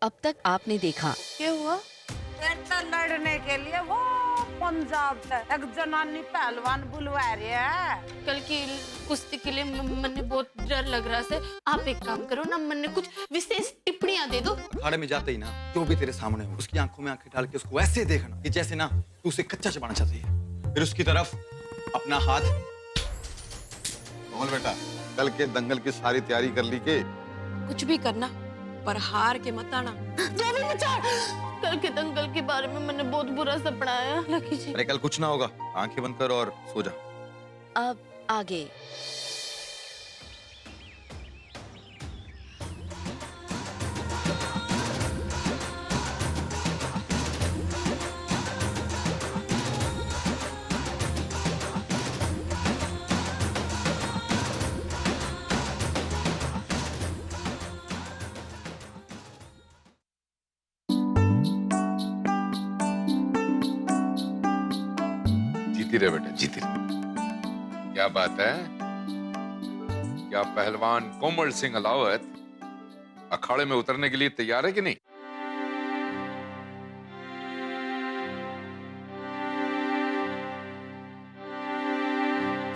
अब तक आपने देखा। क्या हुआ? तो लड़ने के लिए वो पंजाब से एक जनानी पहलवान बुलवा रही है। कल की कुश्ती के लिए मन्ने बहुत डर लग रहा है। आप एक काम करो ना, मन्ने कुछ विशेष टिप्पणियां दे दो। अखाड़े में जाते ही ना जो भी तेरे सामने हो उसकी आंखों में आंखें डाल के उसको ऐसे देखना कि जैसे ना तू उसे कच्चा चबाना चाहती है। फिर उसकी तरफ अपना हाथ। कमल बेटा, कल के दंगल की सारी तैयारी कर ली के? कुछ भी करना पर हार के मत आना। कल के दंगल के बारे में मैंने बहुत बुरा सपना आया लकी जी। अरे कल कुछ ना होगा, आंखें बंद कर और सो जा। अब आगे। जीती रहे बेटा, जीती रहे। क्या बात है? क्या पहलवान कोमल सिंह अलावत अखाड़े में उतरने के लिए तैयार है कि नहीं?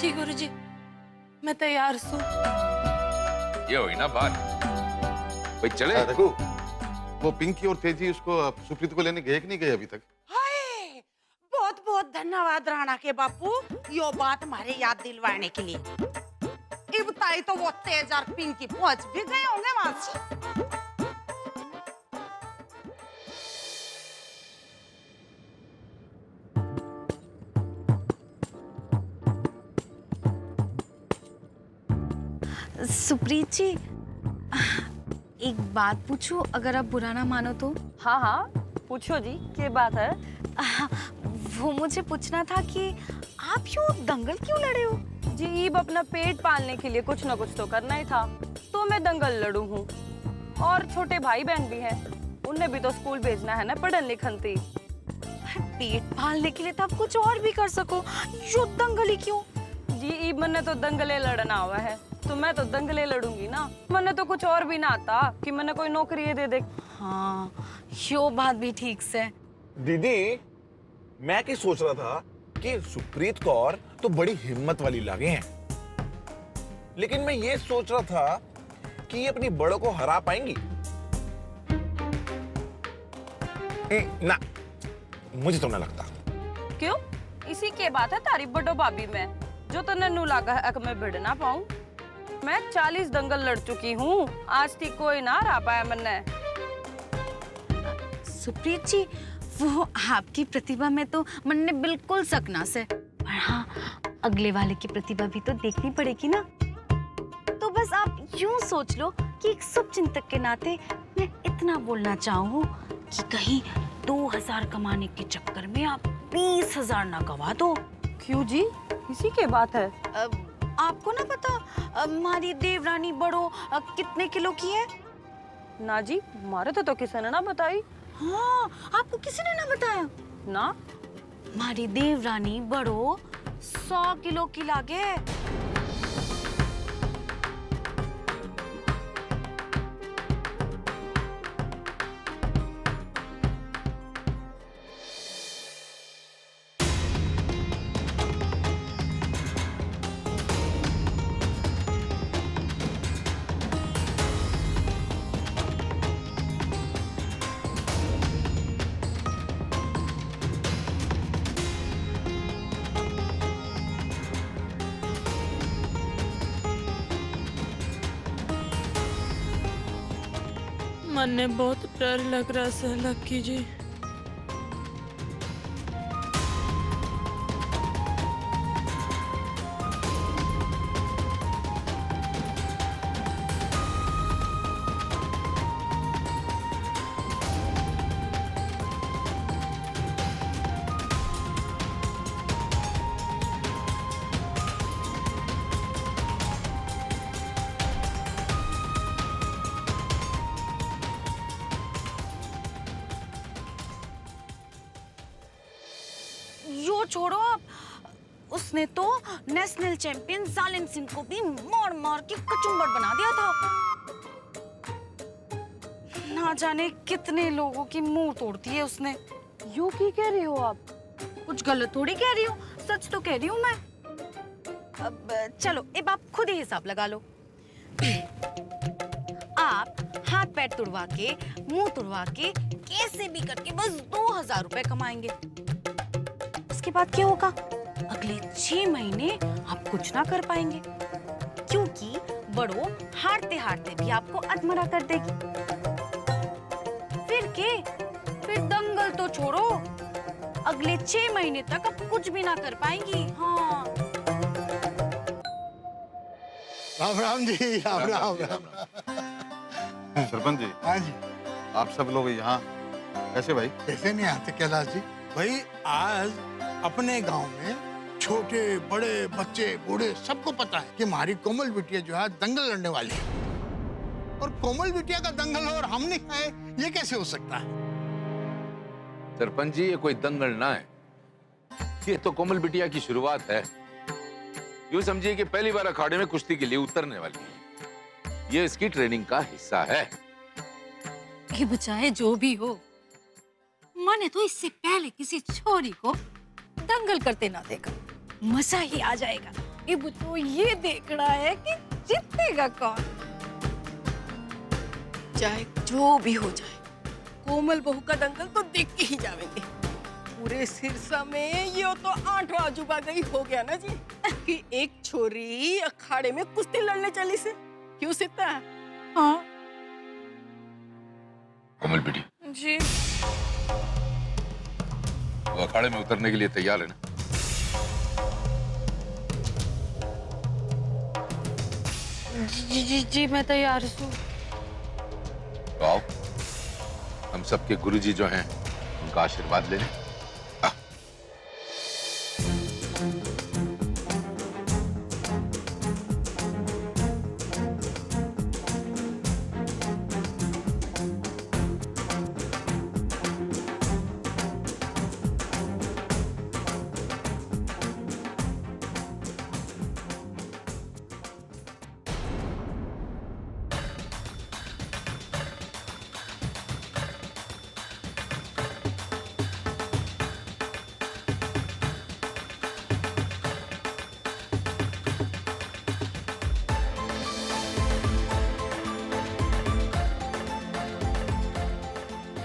जी गुरुजी, मैं तैयार हूँ। ये हुई ना बात। भाई चले। देखो, वो पिंकी और तेजी उसको सुप्रीत को लेने गए कि नहीं गए अभी तक? हाय, बहुत बहुत धन्यवाद राणा के बापू, यो बात हमारे याद दिलवाने के लिए। इब ताई तो वो तेज और पिंकी पहुंच भी गए होंगे वहां से। सुप्रीत जी, एक बात पूछूं अगर आप बुरा ना मानो तो? हाँ हाँ पूछो जी, क्या बात है? वो मुझे पूछना था कि आप यूं दंगल क्यों लड़े हो? जी ईब अपना पेट पालने के लिए कुछ ना कुछ तो करना ही था, तो मैं दंगल लड़ू हूँ। और छोटे भाई बहन भी हैं, उन्हें भी तो स्कूल भेजना है ना पढ़न लिखन थी। पेट पालने के लिए तो आप कुछ और भी कर सको, यूं दंगल ही क्यों? जी ईब मैंने तो दंगले लड़ना हुआ है, तो मैं तो दंगले लड़ूंगी ना। मैंने तो कुछ और भी ना आता कि मैंने कोई नौकरी दे दे। हाँ, यो बात भी ठीक से। दीदी, मैं क्या सोच रहा था कि सुप्रीत कौर तो बड़ी हिम्मत वाली लगे हैं, लेकिन मैं ये सोच रहा था कि ये अपनी बड़ों को हरा पाएंगी। ना, मुझे तो ना लगता। क्यों? इसी के बात है तारी बड़ो भाभी में, जो तो नन्नू लागा है मैं भिड़ ना पाऊं। मैं 40 दंगल लड़ चुकी हूँ, आज तक कोई ना हरा पाया मैंने। सुप्रीत जी, वो आपकी प्रतिभा में तो मन ने बिल्कुल सकना से, पर हाँ, अगले वाले की प्रतिभा भी तो देखनी पड़ेगी ना। तो बस आप यूं सोच लो कि एक शुभचिंतक के नाते मैं इतना बोलना चाहूँ कि कहीं 2000 कमाने के चक्कर में आप 20,000 ना गवा दो। क्यों जी? इसी के बात है। आपको ना पता हमारी देवरानी बड़ो कितने किलो की है? ना जी, हमारे तो किसी ने ना बताई। हाँ, आपको किसी ने ना बताया? ना, हमारी देवरानी बड़ो 100 किलो की लागे। मन्ने बहुत डर लग रहा है लकी जी। यो छोड़ो आप, उसने तो नेशनल चैंपियन जालिम सिंह को भी मार मार के कचुम्बर बना दिया था। ना ना जाने कितने लोगों की मुंह तोड़ती है उसने। यूं की कह रही हो आप? कुछ गलत थोड़ी कह रही हूँ, सच तो कह रही हूँ मैं। अब चलो अब आप खुद ही हिसाब लगा लो। आप हाथ पैर तुड़वा के, मुंह तुड़वा के, कैसे भी करके बस 2000 रुपए कमाएंगे। उसके बाद क्या होगा? अगले 6 महीने आप कुछ ना कर पाएंगे, क्योंकि बड़ो हारते हारते भी आपको अधमरा कर देगी। फिर दंगल तो छोड़ो, अगले 6 महीने तक आप कुछ भी ना कर पाएंगी। हाँ। राम राम जी, राम राम। सरपंच जी, हाँ जी, आप सब लोग यहाँ कैसे भाई? कैसे नहीं आते कैलाश जी? भाई आज अपने गांव में छोटे बड़े बच्चे बूढ़े सबको पता है कि हमारी कोमल बिटिया जो है दंगल लड़ने वाली है। और कोमल बिटिया का दंगल और हम नहीं खाए, ये कैसे हो सकता है? सरपंच जी, ये कोई दंगल ना है, ये तो कोमल बिटिया की शुरुआत है। यूं समझिए कि पहली बार अखाड़े में कुश्ती के लिए उतरने वाली है। ये इसकी ट्रेनिंग का हिस्सा है। ये बचाए जो भी हो, मैंने तो इससे पहले किसी छोरी को दंगल करते ना देखा। मजा ही आ जाएगा। अब तो ये देखना है कि जीतेगा कौन। चाहे जो भी हो जाए, कोमल बहू का दंगल तो देख के ही जाएंगे। पूरे सिरसा में ये तो 8 अजूबा गई हो गया ना जी, कि एक छोरी अखाड़े में कुश्ती लड़ने चली से। क्यों सीता? हाँ कोमल बिटिया जी। वो अखाड़े में उतरने के लिए तैयार है ना? जी मैं तैयार हूँ। तो आओ, हम सबके गुरुजी जो हैं उनका आशीर्वाद लेने।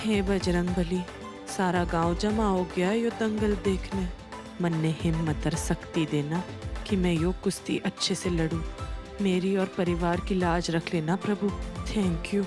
हे बजरंगबली, सारा गांव जमा हो गया यो दंगल देखने। मन ने हिम्मत और शक्ति देना कि मैं यो कुश्ती अच्छे से लड़ूं। मेरी और परिवार की लाज रख लेना प्रभु। Thank you.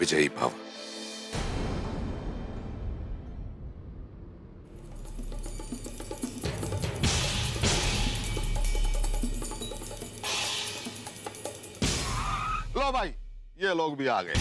विजयी भव। लो भाई, ये लोग भी आ गए।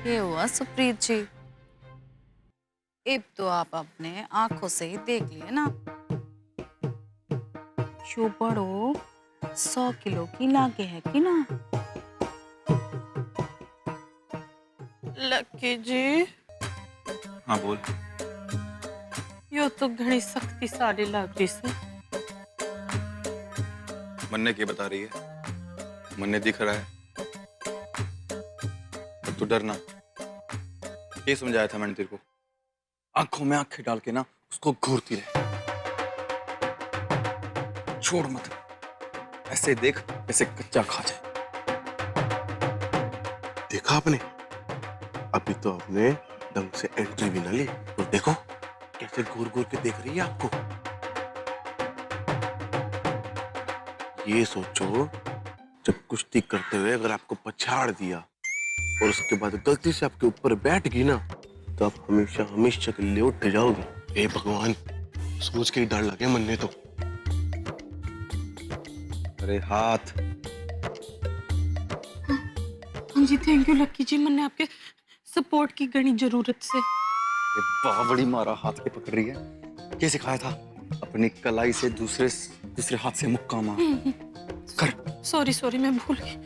ये हुआ सुप्रीत जी, अब तो आप अपने आंखों से ही देख लिए ना। जो बड़ो 100 किलो की लागे है कि ना। लक्की जी, हाँ बोल। यो तो घनी शक्तिशाली लग रही से। मन्ने क्या बता रही है? मन्ने दिख रहा है, अब तू डरना। ये समझाया था मैंने तेरे को, आंखों में आंखें डाल के ना उसको घूरती रहे, छोड़ मत, ऐसे देख जैसे कच्चा खा जाए। देखा आपने, अभी तो हमने ढंग से एंट्री भी ना ली तो देखो कैसे घूर घूर के देख रही है आपको। ये सोचो जब कुश्ती करते हुए अगर आपको पछाड़ दिया और उसके बाद गलती से आपके ऊपर बैठ गई ना तो आप हमेशा हमेशा के लिए उठ जाओगे। हे भगवान, सोच के ही डर लगे मन में तो। अरे हाथ। हाँ जी, थैंक यू लक्की जी, मैंने आपके सपोर्ट की घनी जरूरत से। ये बहुत बड़ी मारा हाथ पे पकड़ रही है। क्या सिखाया था? अपनी कलाई से दूसरे हाथ से मुक्का मार। कर। सॉरी मैं भूल गई।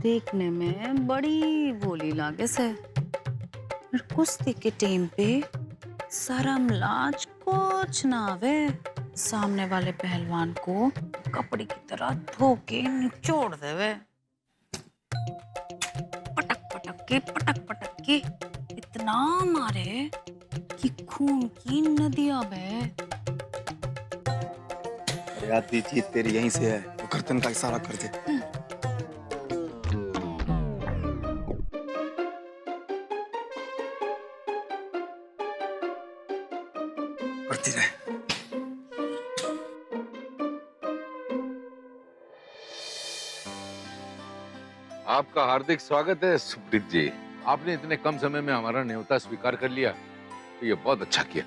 देखने में बड़ी भोली लागे से, पर कुश्ती के टीम पे शर्म लाज कुछ ना आवे। सामने वाले पहलवान को कपड़े की तरह धो के निचोड़ देवे। पटक पटक के इतना मारे कि खून की नदियां बहे। अरे आधी जीत तेरी यहीं से है, तो गर्दन का इशारा कर दे। करती रहे। आपका हार्दिक स्वागत है सुप्रीत जी। आपने इतने कम समय में हमारा न्योता स्वीकार कर लिया, तो ये बहुत अच्छा किया।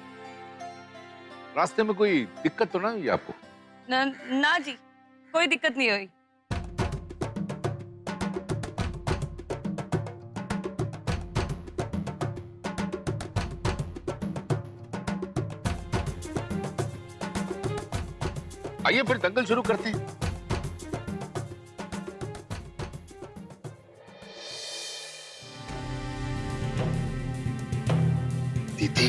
रास्ते में कोई दिक्कत तो ना हुई आपको? ना जी, कोई दिक्कत नहीं हुई। आइए फिर दंगल शुरू करते हैं। दीदी,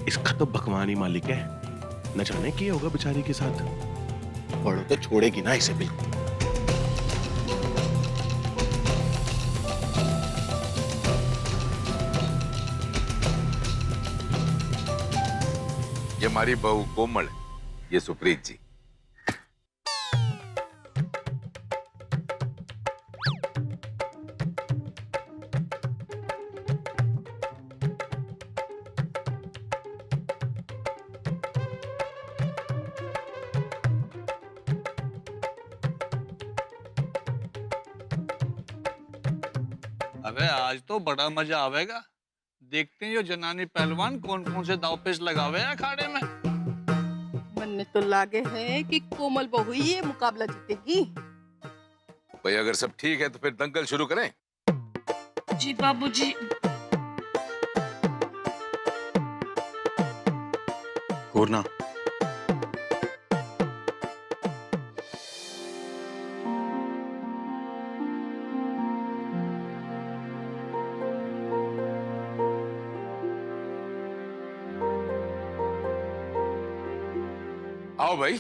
इसका तो भगवान ही मालिक है, न जाने क्या होगा बेचारी के साथ। बड़ों तो छोड़ेगी ना इसे बिल्कुल। ये हमारी बहू कोमल, ये सुप्रीत जी। अबे आज तो बड़ा मजा आवेगा। देखते हैं ये जनानी पहलवान कौन कौन से दाव पेच लगावे अखाड़े में। मन तो लागे है कि कोमल बहू ही ये मुकाबला जीतेगी। भाई अगर सब ठीक है तो फिर दंगल शुरू करें। जी बाबूजी। घूरना। आओ भाई।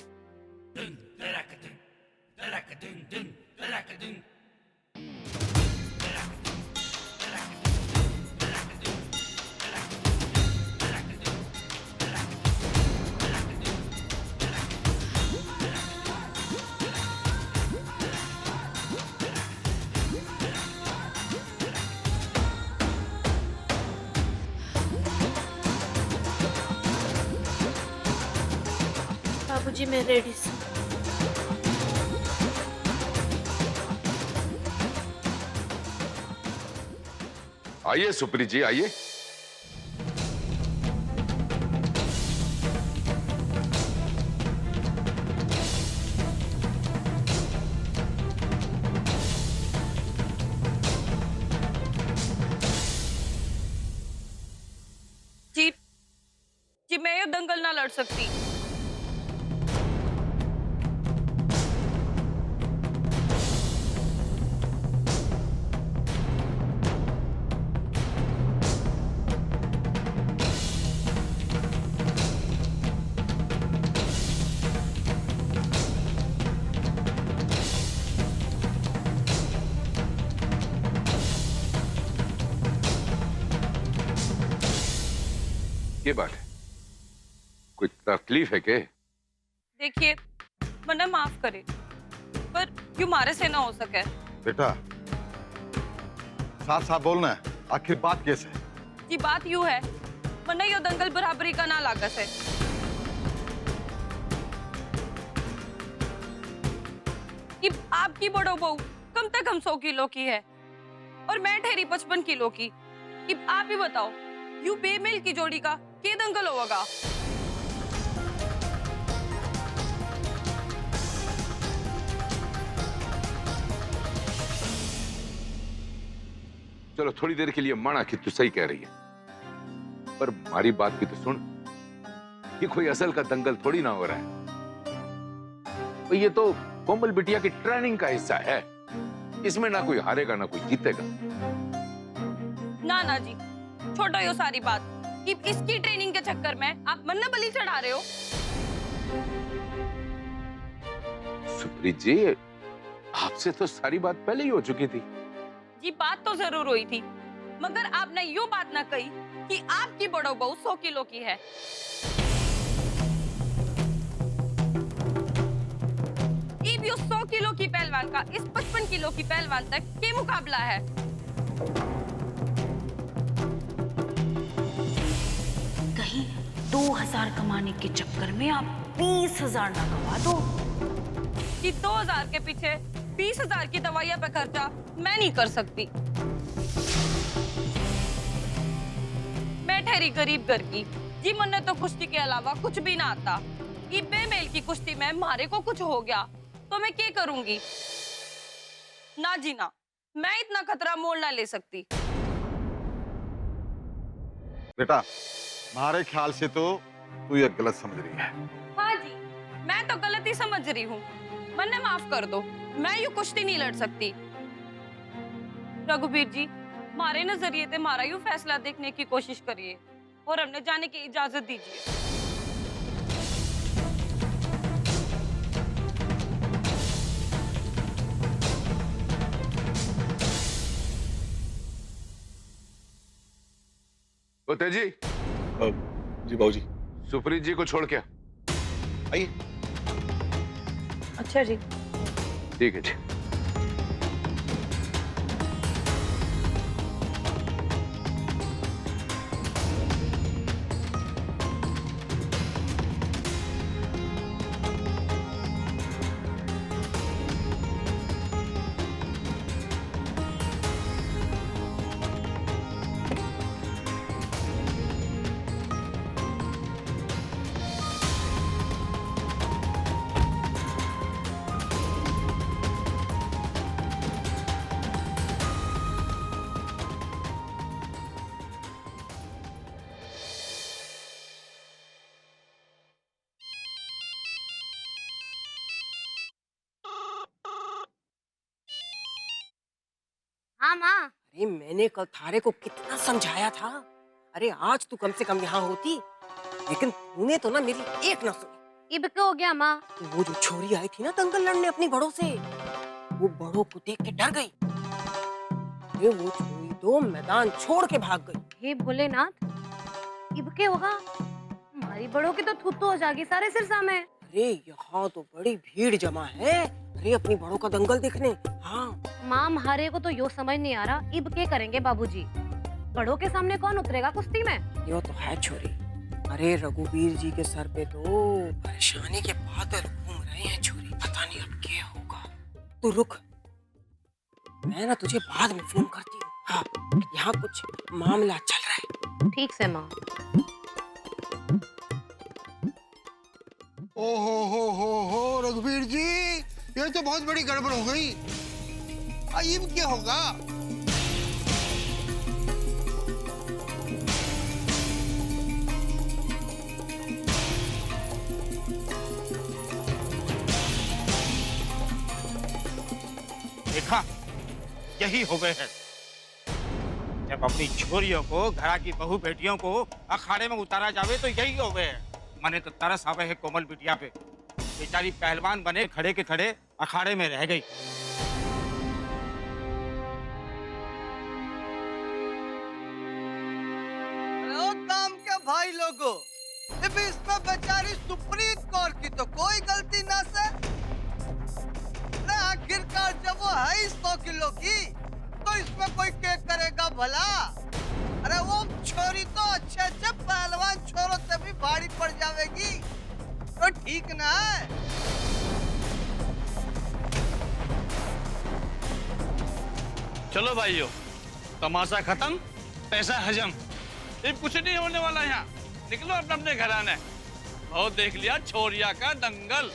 बाबूजी मैं रेडी हूँ। आइए सुप्रीत जी आइए। जी मैं ये दंगल ना लड़ सकती। ये बात है, कोई तकलीफ है क्या? देखिए मन्ने माफ करे, पर यूं मारे से ना हो सके। बेटा साफ साफ बोलना है, आखिर बात कैसे है? जी बात यूं है, मन्ने यो दंगल बराबरी का ना लागस है। कि आपकी बड़ो बहू कम से कम 100 किलो की है और मैं ठहरी 55 किलो की। कि आप ही बताओ, यू बेमेल की जोड़ी का क्या दंगल होगा? चलो थोड़ी देर के लिए माना कि तू सही कह रही है, पर हमारी बात भी तो सुन। ये कोई असल का दंगल थोड़ी ना हो रहा है, तो ये तो कोमल बिटिया की ट्रेनिंग का हिस्सा है। इसमें ना कोई हारेगा ना कोई जीतेगा। ना ना जी, छोड़ो यो सारी बात। कि इसकी ट्रेनिंग के चक्कर में आप मन्ना बलि चढ़ा रहे हो। सुप्रीत जी, आपसे तो सारी बात पहले ही हो चुकी थी। जी बात तो जरूर हुई थी, मगर आपने यो बात ना कही कि आपकी बड़ो बहू 100 किलो की है। इब यो 100 किलो की पहलवान का इस 55 किलो की पहलवान तक के मुकाबला है। कहीं 2000 कमाने के चक्कर में आप 20,000 ना गवा दो। कि 2000 के पीछे 20,000 की दवाइयां पे खर्चा मैं नहीं कर सकती। मैं ठहरी गरीब घर की जी, मन्ने तो कुश्ती के अलावा कुछ भी ना आता। ये बेमेल की कुश्ती में मारे को कुछ हो गया तो मैं क्या करूंगी? ना जी ना, मैं इतना खतरा मोल ना ले सकती। बेटा हमारे ख्याल से तो तू ये गलत समझ रही है। हाँ जी, मैं तो गलत ही समझ रही हूँ। मन्ने माफ कर दो, मैं यूं कुश्ती नहीं लड़ सकती। रघुवीर जी, हमारे नजरिए से हमारा यूं फैसला देखने की कोशिश करिए और हमने जाने की इजाजत दीजिए। ओ तेजी, जी बाबूजी। सुप्रीत जी को छोड़ के आइए। अच्छा जी। ठीक है जी। हाँ माँ। अरे मैंने कल थारे को कितना समझाया था। अरे आज तू कम से कम यहाँ होती, लेकिन तूने तो ना मेरी एक ना सुनी। इब क्या हो गया माँ? वो जो छोरी आई थी ना दंगल लड़ने अपनी बड़ों से, वो बड़ों को देख के डर गई। अरे वो छोरी तो मैदान छोड़ के भाग गई। हे भोलेनाथ, इब क्या होगा? हमारी बड़ों की तो थूथू हो जाएगी सारे सिरसा में। अरे यहाँ तो बड़ी भीड़ जमा है, अरे अपनी बड़ों का दंगल देखने। हाँ माँ, हमारे को तो यो समझ नहीं आ रहा, इब क्या करेंगे बाबूजी? बड़ों के सामने कौन उतरेगा कुश्ती में? यो तो है छोरी। अरे रघुवीर जी के सर पे तो परेशानी के बादल घूम रहे हैं छोरी, पता नहीं अब क्या होगा। तू रुक, मैं ना तुझे बाद में फोन करती हूँ। हाँ, यहाँ कुछ मामला चल रहा है। ठीक से माँ। ओ हो रघुवीर जी, ये तो बहुत बड़ी गड़बड़ हो गई। अब क्या होगा? देखा, यही हो गए हैं। जब अपनी छोरियों को, घरा की बहू बेटियों को अखाड़े में उतारा जावे तो यही हो गए हैं। मने तो तरस आवे है कोमल बिटिया पे, बेचारी पहलवान बने खड़े के खड़े अखाड़े में रह गई। काम क्या भाई लोगों, अभी इसमें बेचारी सुप्रीत कौर की तो कोई गलती ना से। आखिरकार जब वो है 100 किलो की तो इसमें कोई केक करेगा भला? अरे वो छोरी तो अच्छे अच्छे पहलवान छोरों से भी भारी पड़ जाएगी, तो ठीक ना है? चलो भाइयों, तमाशा खत्म, पैसा हजम। ये कुछ नहीं होने वाला यहाँ। निकलो अपने अपने घराने। बहुत देख लिया छोरिया का दंगल।